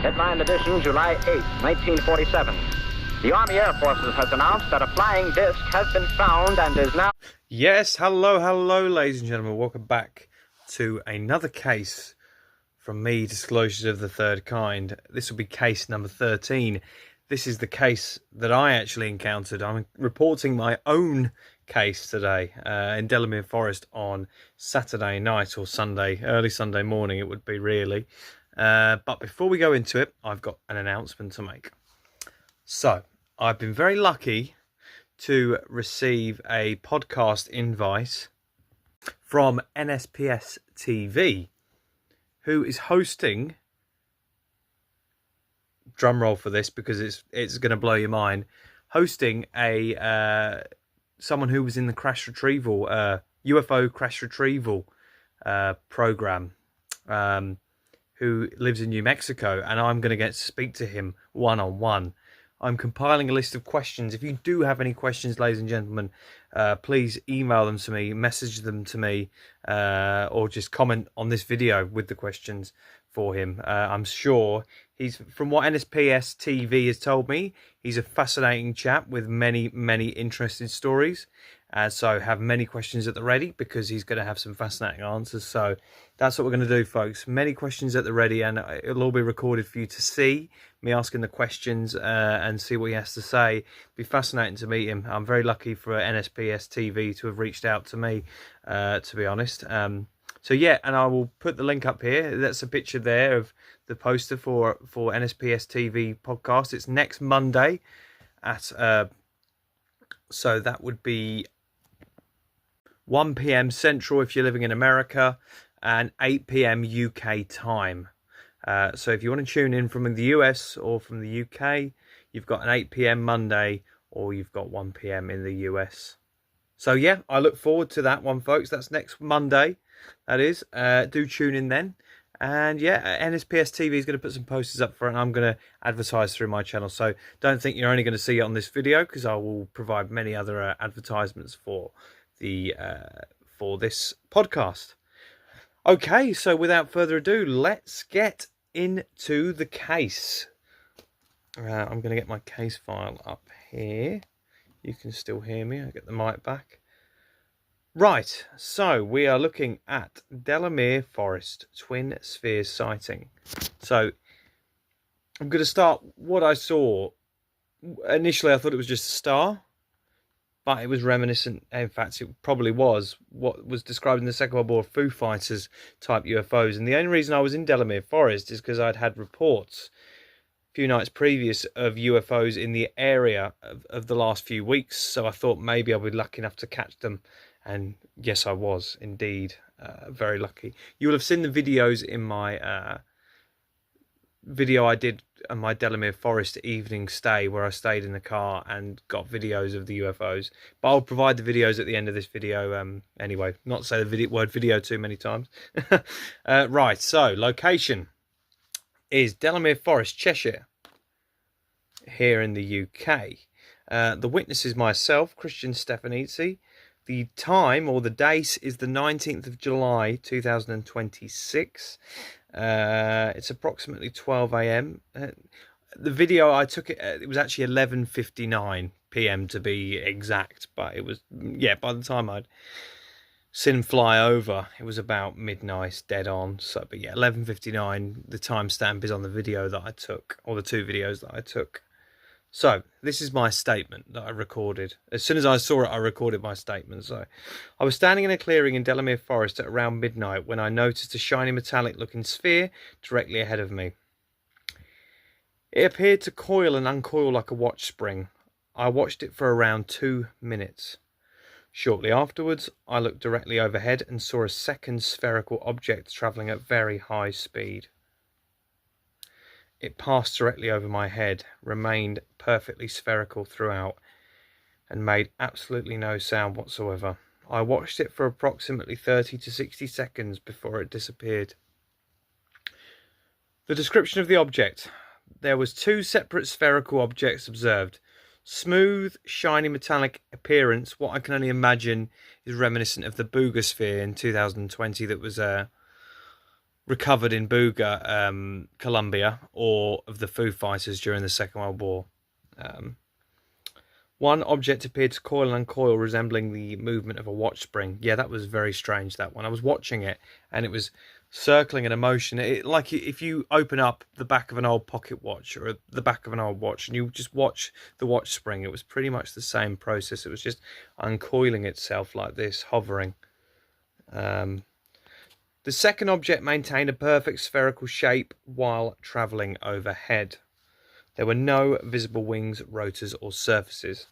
Headline edition, July 8, 1947. The Army Air Forces has announced that a flying disc has been found and is now... Yes, hello, ladies and gentlemen. Welcome back to another case from me, Disclosures of the Third Kind. This will be case number 13. This is the case that I actually encountered. I'm reporting my own case today in Delamere Forest on Saturday night or Sunday, early Sunday morning it would be really. But before we go into it, I've got an announcement to make. So, I've been very lucky to receive a podcast invite from NSPS TV, who is hosting, drum roll for this because it's going to blow your mind, hosting a someone who was in the crash retrieval, UFO crash retrieval program, who lives in New Mexico, and I'm going to get to speak to him one-on-one. I'm compiling a list of questions. If you do have any questions, ladies and gentlemen, please email them to me, message them to me, or just comment on this video with the questions for him. I'm sure he's, from what NSPS TV has told me, he's a fascinating chap with many, many interesting stories. So have many questions at the ready because he's going to have some fascinating answers. So that's what we're going to do, folks. Many questions at the ready, and it'll all be recorded for you to see me asking the questions and see what he has to say. It'll be fascinating to meet him. I'm very lucky for NSPS TV to have reached out to me, to be honest. So yeah, and I will put the link up here. That's a picture there of the poster for NSPS TV podcast. It's next Monday at so that would be 1 p.m. Central if you're living in America, and 8 p.m. UK time. So if you want to tune in from the US or from the UK, you've got an 8 p.m. Monday, or you've got 1 p.m. in the US. So yeah, I look forward to that one, folks. That's next Monday, that is. Do tune in then. And yeah, NSPS TV is going to put some posters up for it, and I'm going to advertise through my channel. So don't think you're only going to see it on this video, because I will provide many other advertisements for the for this podcast. Okay, so without further ado, let's get into the case. I'm going to get my case file up here. You can still hear me. I'll get the mic back. Right, so we are looking at Delamere Forest twin sphere sighting. So I'm going to start what I saw. Initially, I thought it was just a star, but it was reminiscent. In fact, it probably was what was described in the Second World War, Foo Fighters type UFOs. And the only reason I was in Delamere Forest is because I'd had reports a few nights previous of UFOs in the area of the last few weeks. So I thought maybe I'd be lucky enough to catch them. And yes, I was indeed very lucky. You will have seen the videos in my video I did on my Delamere Forest evening stay, where I stayed in the car and got videos of the UFOs. But I'll provide the videos at the end of this video anyway. Not to say the word video too many times. Right, so location is Delamere Forest, Cheshire, here in the UK. The witness is myself, Christian Stefanizzi. The time, or the date, is the 19th of July 2026. It's approximately 12 a.m. The video I took, it was actually 11:59 p.m. to be exact, but it was, yeah, by the time I'd seen him fly over, it was about midnight, dead on. So, but yeah, 11:59, the timestamp is on the video that I took, or the two videos that I took. So, this is my statement that I recorded. As soon as I saw it, I recorded my statement. So, I was standing in a clearing in Delamere Forest at around midnight when I noticed a shiny metallic-looking sphere directly ahead of me. It appeared to coil and uncoil like a watch spring. I watched it for around 2 minutes. Shortly afterwards, I looked directly overhead and saw a second spherical object travelling at very high speed. It passed directly over my head, remained perfectly spherical throughout, and made absolutely no sound whatsoever. I watched it for approximately 30 to 60 seconds before it disappeared. The description of the object. There was 2 separate spherical objects observed. Smooth, shiny metallic appearance, what I can only imagine is reminiscent of the Booger sphere in 2020 that was recovered in Buga, Colombia, or of the Foo Fighters during the Second World War. One object appeared to coil and uncoil, resembling the movement of a watch spring. Yeah, that was very strange, that one. I was watching it, and it was circling in a motion. Like if you open up the back of an old pocket watch or the back of an old watch, and you just watch the watch spring, it was pretty much the same process. It was just uncoiling itself like this, hovering. The second object maintained a perfect spherical shape while travelling overhead. There were no visible wings, rotors, or surfaces.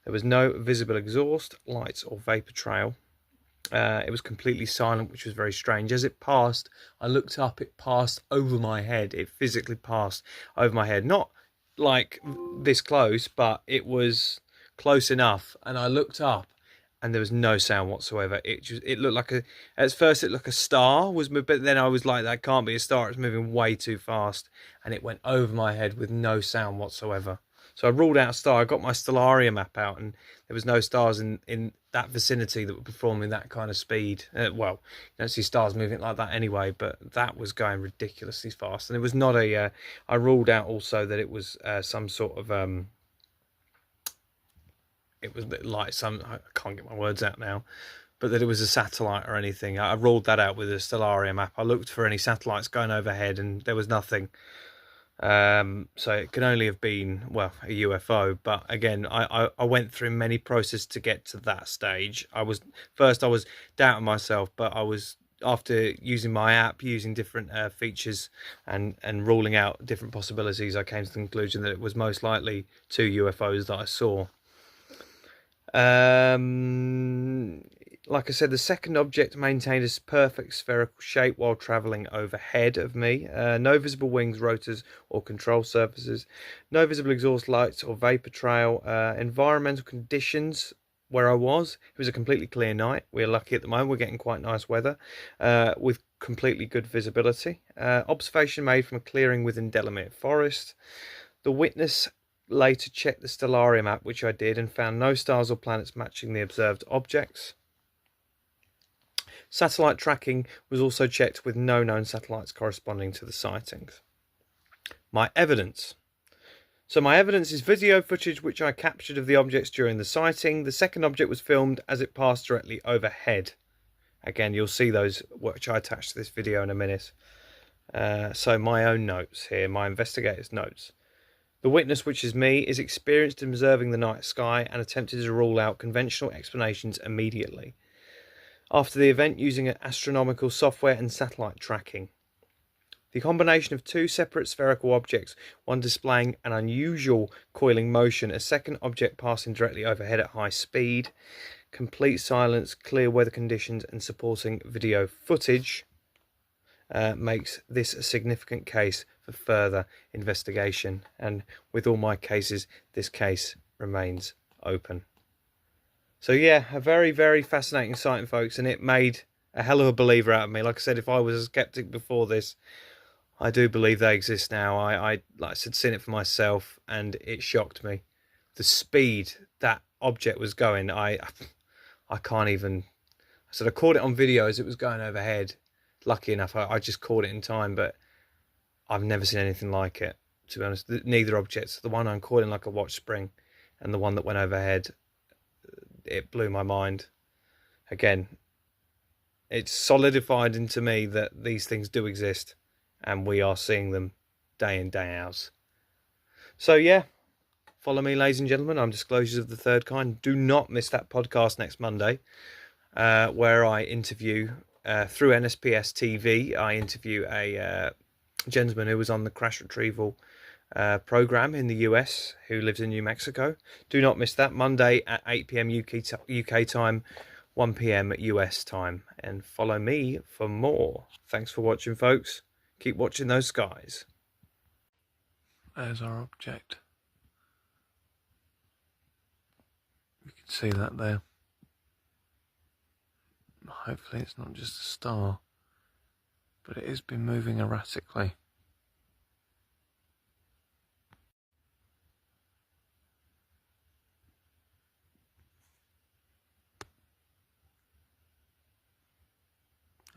There was no visible exhaust, lights, or vapour trail. It was completely silent, which was very strange. As it passed, I looked up, it passed over my head. It physically passed over my head. Not like this close, but it was close enough. And I looked up, and there was no sound whatsoever. It looked like at first it looked like a star was moving, but then I was like, that can't be a star. It's moving way too fast, and it went over my head with no sound whatsoever. So I ruled out a star. I got my Stellarium app out, and there was no stars in that vicinity that were performing that kind of speed. Well, you don't see stars moving like that anyway, but that was going ridiculously fast. And it was not a... I ruled out also that it was some sort of... it was like some... I can't get my words out now. But that it was a satellite or anything. I ruled that out with the Stellarium app. I looked for any satellites going overhead, and there was nothing. So it can only have been, well, a UFO. But again, I went through many processes to get to that stage. I was doubting myself, but I was, after using my app, using different features and ruling out different possibilities, I came to the conclusion that it was most likely two UFOs that I saw. Like I said, the second object maintained a perfect spherical shape while travelling overhead of me. No visible wings, rotors, or control surfaces. No visible exhaust, lights, or vapour trail. Environmental conditions where I was, it was a completely clear night. We're lucky at the moment. We're getting quite nice weather with completely good visibility. Observation made from a clearing within Delamere Forest. The witness later checked the Stellarium app, which I did, and found no stars or planets matching the observed objects. Satellite tracking was also checked with no known satellites corresponding to the sightings. My evidence. So my evidence is video footage which I captured of the objects during the sighting. The second object was filmed as it passed directly overhead. Again, you'll see those which I attached to this video in a minute. So my own notes here, my investigator's notes. The witness, which is me, is experienced in observing the night sky and attempted to rule out conventional explanations immediately. After the event, using astronomical software and satellite tracking. The combination of two separate spherical objects, one displaying an unusual coiling motion, a second object passing directly overhead at high speed, complete silence, clear weather conditions, and supporting video footage, makes this a significant case for further investigation. And with all my cases, this case remains open. So yeah, a very, very fascinating sighting, folks, and it made a hell of a believer out of me. Like I said, if I was a skeptic before this, I do believe they exist now. I like I said, seen it for myself, and it shocked me. The speed that object was going, I can't even... I said I caught it on video as it was going overhead. Lucky enough, I just caught it in time, but I've never seen anything like it, to be honest. Neither objects, the one uncoiling like a watch spring and the one that went overhead, it blew my mind. Again, it's solidified into me that these things do exist, and we are seeing them day in, day out. So yeah, follow me, ladies and gentlemen. I'm Disclosures of the Third Kind. Do not miss that podcast next Monday, where I interview, through NSPS TV, I interview a gentleman who was on the crash retrieval program in the US, who lives in New Mexico. Do not miss that, Monday at 8 p.m. UK time, 1 p.m. US time. And follow me for more. Thanks for watching, folks. Keep watching those skies. There's our object. You can see that there. Hopefully it's not just a star, but it has been moving erratically.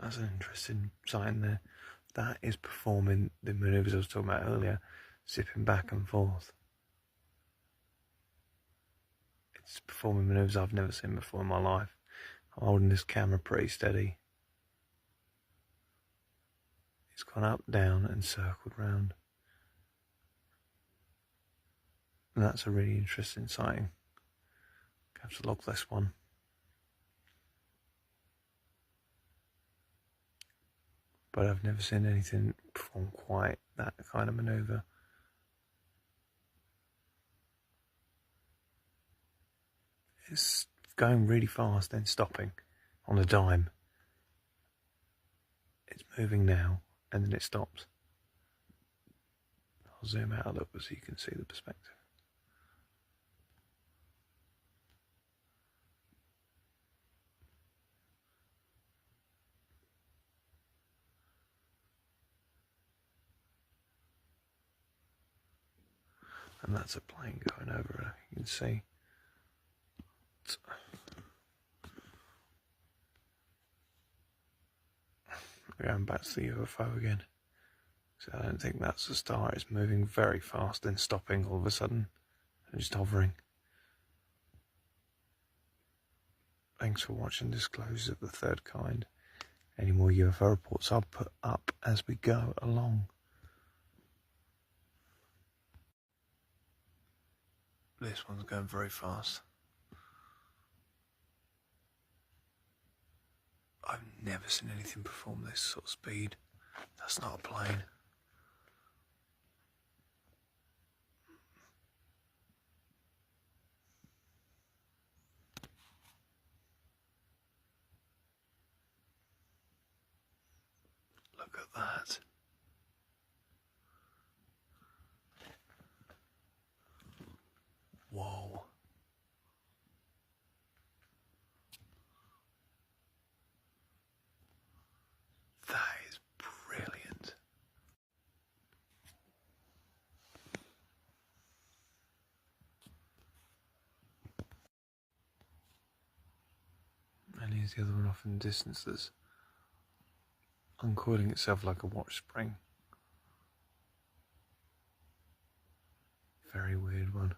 That's an interesting sighting there. That is performing the manoeuvres I was talking about earlier, zipping back and forth. It's performing manoeuvres I've never seen before in my life. I'm holding this camera pretty steady. It's gone up, down and circled round. And that's a really interesting sighting. Have to log this one. But I've never seen anything perform quite that kind of manoeuvre. It's going really fast, then stopping on a dime. It's moving now, and then it stops. I'll zoom out a little so you can see the perspective. And that's a plane going over, you can see. Going back to the UFO again. So I don't think that's the star. It's moving very fast, then stopping all of a sudden, and just hovering. Thanks for watching Disclosures of the Third Kind. Any more UFO reports I'll put up as we go along. This one's going very fast. I've never seen anything perform this sort of speed. That's not a plane. Look at that. Whoa. That is brilliant. And here's the other one off in the distance that's uncoiling itself like a watch spring. Very weird one.